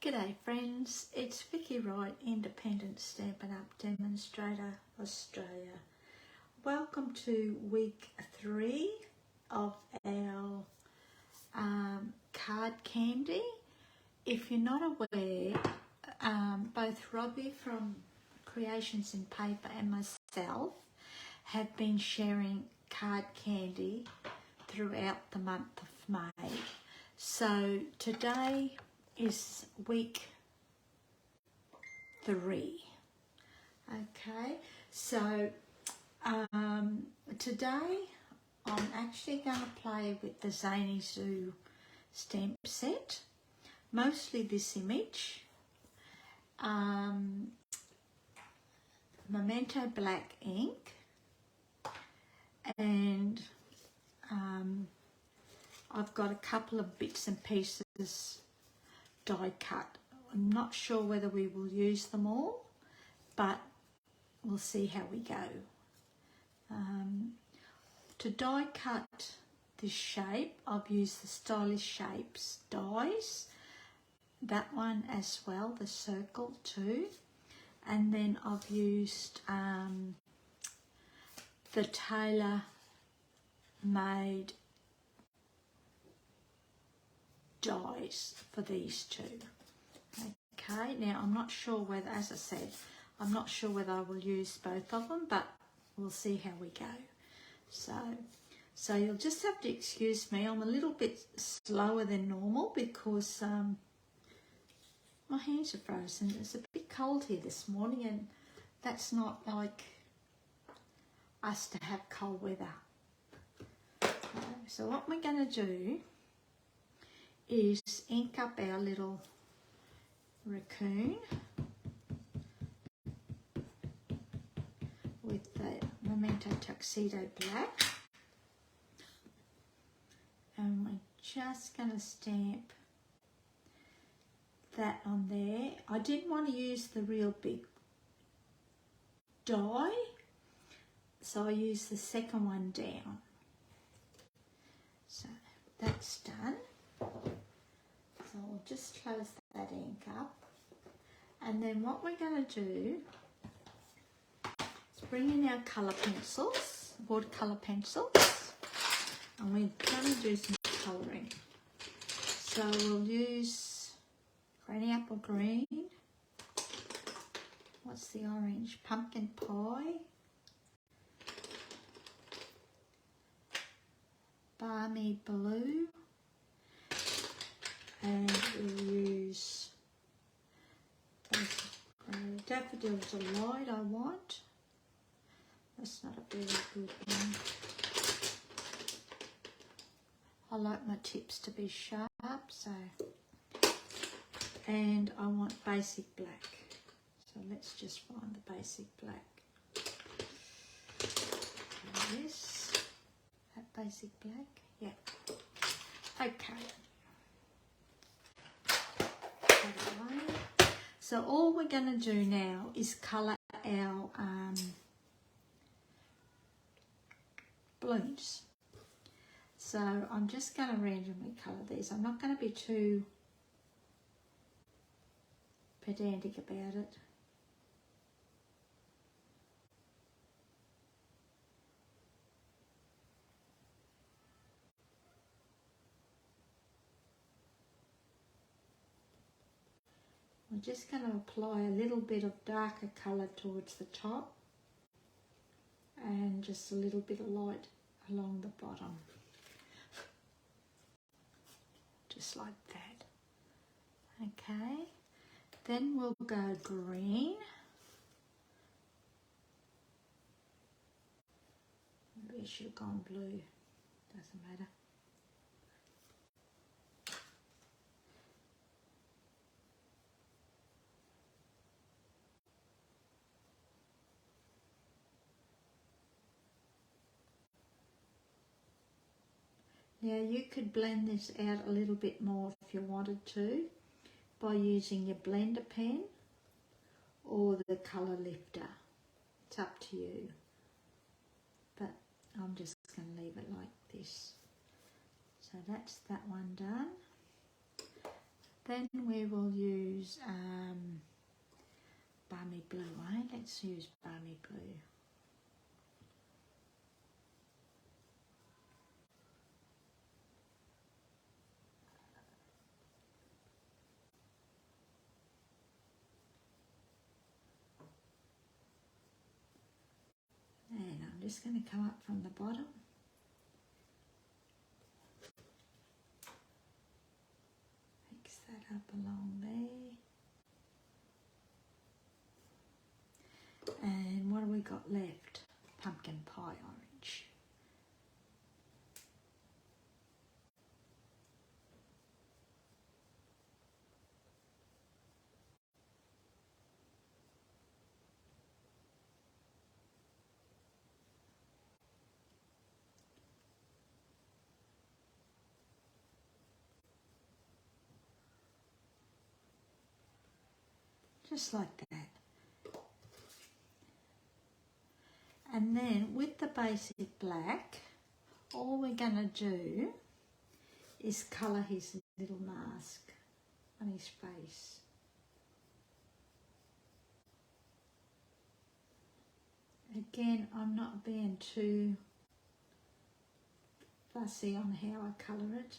G'day friends, it's Vickywright, Independent Stampin' Up Demonstrator, Australia. Welcome to week 3 of our card candy. If you're not aware, both Robbie from Creations in Paper and myself have been sharing card candy throughout the month of May. So today is week 3. Okay, so today I'm actually going to play with the Zany Zoo stamp set, mostly this image, Memento black ink, and I've got a couple of bits and pieces die cut. I'm not sure whether we will use them all, but we'll see how we go. To die cut this shape, I've used the Stylish Shapes dies, that one as well, the circle too, and then I've used the tailor made dies for these two. Okay, now I'm not sure whether, as I said, I'm not sure whether I will use both of them, but we'll see how we go. So you'll just have to excuse me, I'm a little bit slower than normal because my hands are frozen. It's a bit cold here this morning, and that's not like us to have cold weather. So what we're going to do is ink up our little raccoon with the Memento Tuxedo black, and we're just going to stamp that on there. I didn't want to use the real big die, so I used the second one down. So that's done. So we'll just close that ink up, and then what we're going to do is bring in our colour pencils, watercolour pencils, and we're going to do some colouring. So we'll use Granny Apple Green, what's the orange, Pumpkin Pie, Balmy Blue, and we'll use Daffodil Delight. I want. That's not a very good one. I like my tips to be sharp, so. And I want Basic Black. So let's just find the Basic Black. Yes, that Basic Black. Yeah. Okay. So all we're going to do now is colour our balloons. So I'm just going to randomly colour these. I'm not going to be too pedantic about it. I'm just going to apply a little bit of darker colour towards the top and just a little bit of light along the bottom. Just like that. Okay. Then we'll go green. Maybe I should have gone blue. Doesn't matter. Now you could blend this out a little bit more if you wanted to by using your blender pen or the colour lifter. It's up to you. But I'm just going to leave it like this. So that's that one done. Then we will use balmy blue, eh? Let's use balmy blue. And I'm just going to come up from the bottom. Mix that up along there. And what have we got left? Pumpkin pie orange. Just like that. And then with the basic black, all we're going to do is colour his little mask on his face. Again, I'm not being too fussy on how I colour it.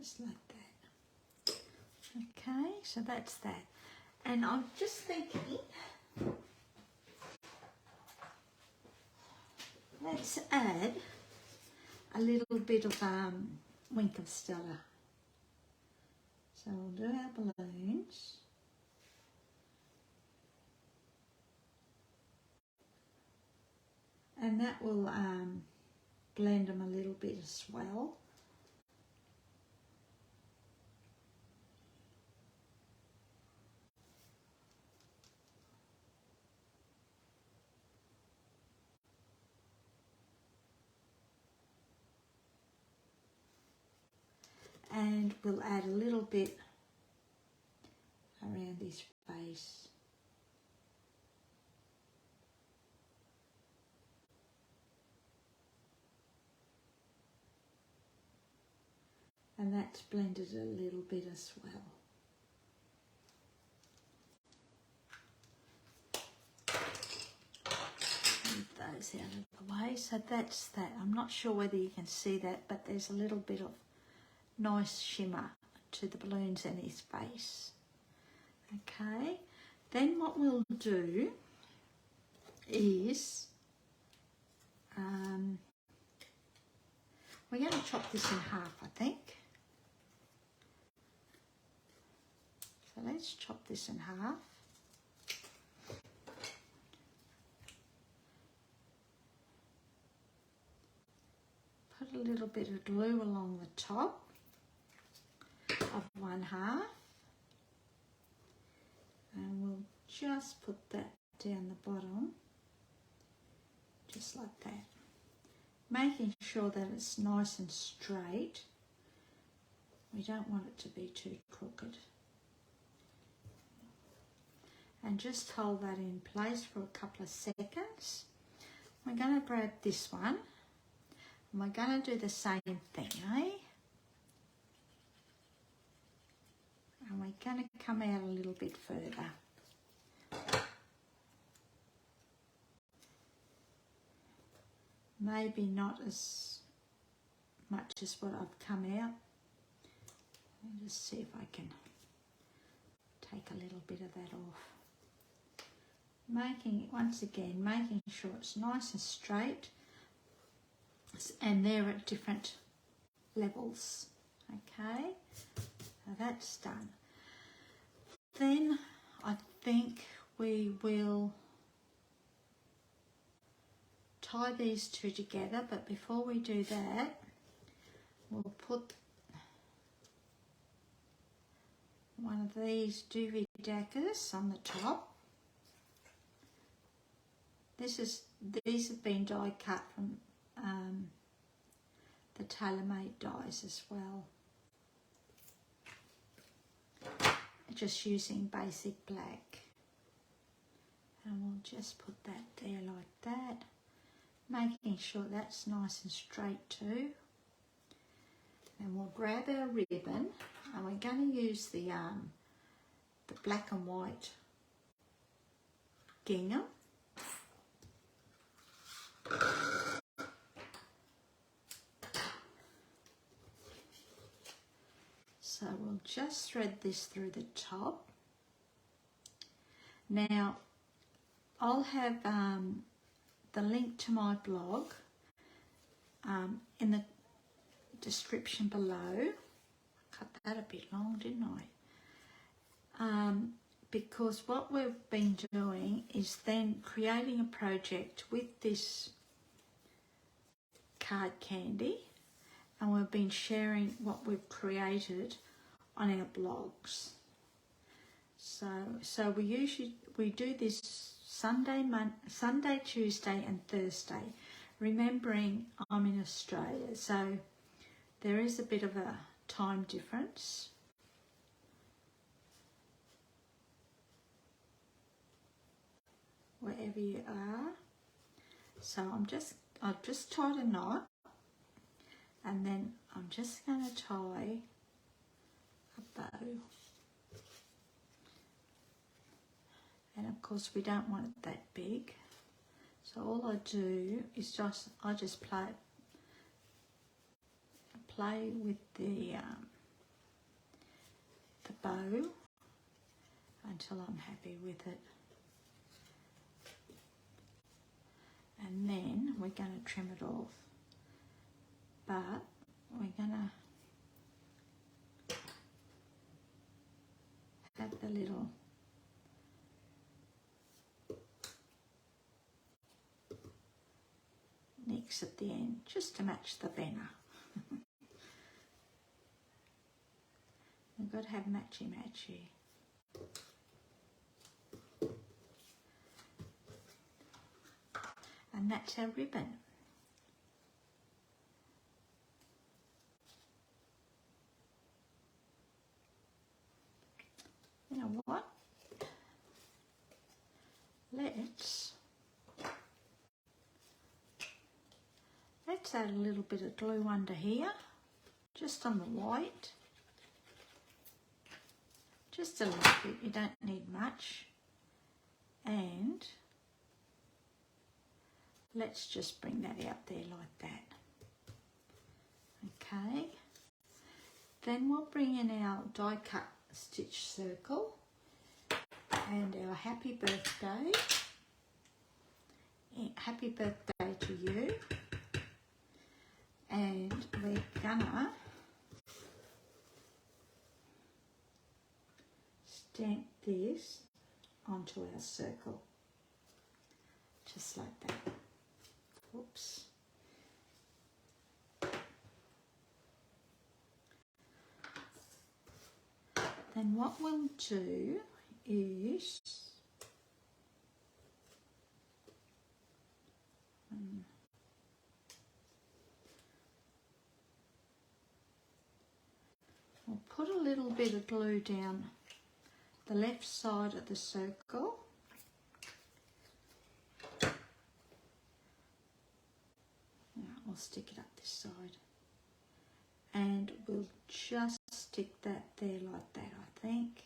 Just like that. Okay, so that's that. And I'm just thinking, let's add a little bit of wink of Stella. So we'll do our balloons. And that will blend them a little bit as well. And we'll add a little bit around his face. And that's blended a little bit as well. Move those out of the way. So that's that. I'm not sure whether you can see that, but there's a little bit of nice shimmer to the balloons in his face. Okay, then what we'll do is we're going to chop this in half, I think. So let's chop this in half. Put a little bit of glue along the top of one half, and we'll just put that down the bottom, just like that, making sure that it's nice and straight. We don't want it to be too crooked. And just hold that in place for a couple of seconds. We're going to grab this one and we're going to do the same thing, eh? And we're going to come out a little bit further. Maybe not as much as what I've come out. Let me just see if I can take a little bit of that off. Once again, making sure it's nice and straight, and they're at different levels. Okay, now that's done. Then I think we will tie these two together, but before we do that, we'll put one of these doobie daggers on the top. These have been die cut from the tailor-made dies as well. just using basic black. And we'll just put that there like that, making sure that's nice and straight too. And we'll grab our ribbon, and we're going to use the black and white gingham. So we'll just thread this through the top. Now, I'll have the link to my blog in the description below. Cut that a bit long, didn't I? Because what we've been doing is then creating a project with this card candy, and we've been sharing what we've created on our blogs. So we do this Sunday, Tuesday and Thursday, remembering I'm in Australia, so there is a bit of a time difference. Wherever you are. So I've just tied a knot, and then I'm just going to tie a bow. And of course we don't want it that big, so all I do is I just play with the bow until I'm happy with it, and then we're going to trim it off, but we're going to have the little nicks at the end just to match the banner. We've got to have matchy-matchy. And that's our ribbon. You know what? Let's add a little bit of glue under here, just on the white. Just a little bit, you don't need much. And let's just bring that out there like that. Okay. Then we'll bring in our die cut stitch circle and our happy birthday. Happy birthday to you. And we're gonna stamp this onto our circle, just like that. Whoops. Then what we'll do is we'll put a little bit of glue down the left side of the circle. Now we'll stick it up this side, and we'll just stick that there like that, I think,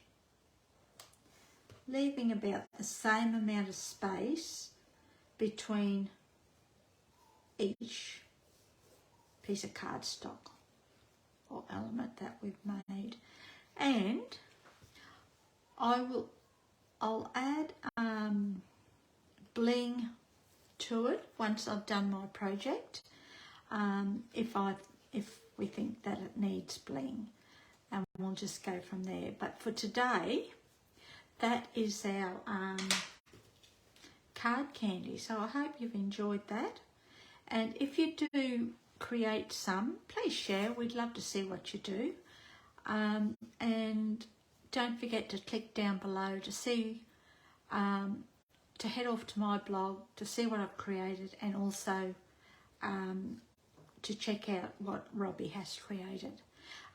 leaving about the same amount of space between each piece of cardstock or element that we've made. And I'll add bling to it once I've done my project, if we think that it needs bling, and we'll just go from there. But for today, that is our card candy. So I hope you've enjoyed that, and if you do create some, please share. We'd love to see what you do, and don't forget to click down below to see to head off to my blog to see what I've created, and also to check out what Robbie has created.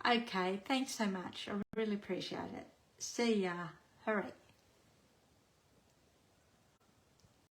Okay, thanks so much. I really appreciate it. See ya. Hurry.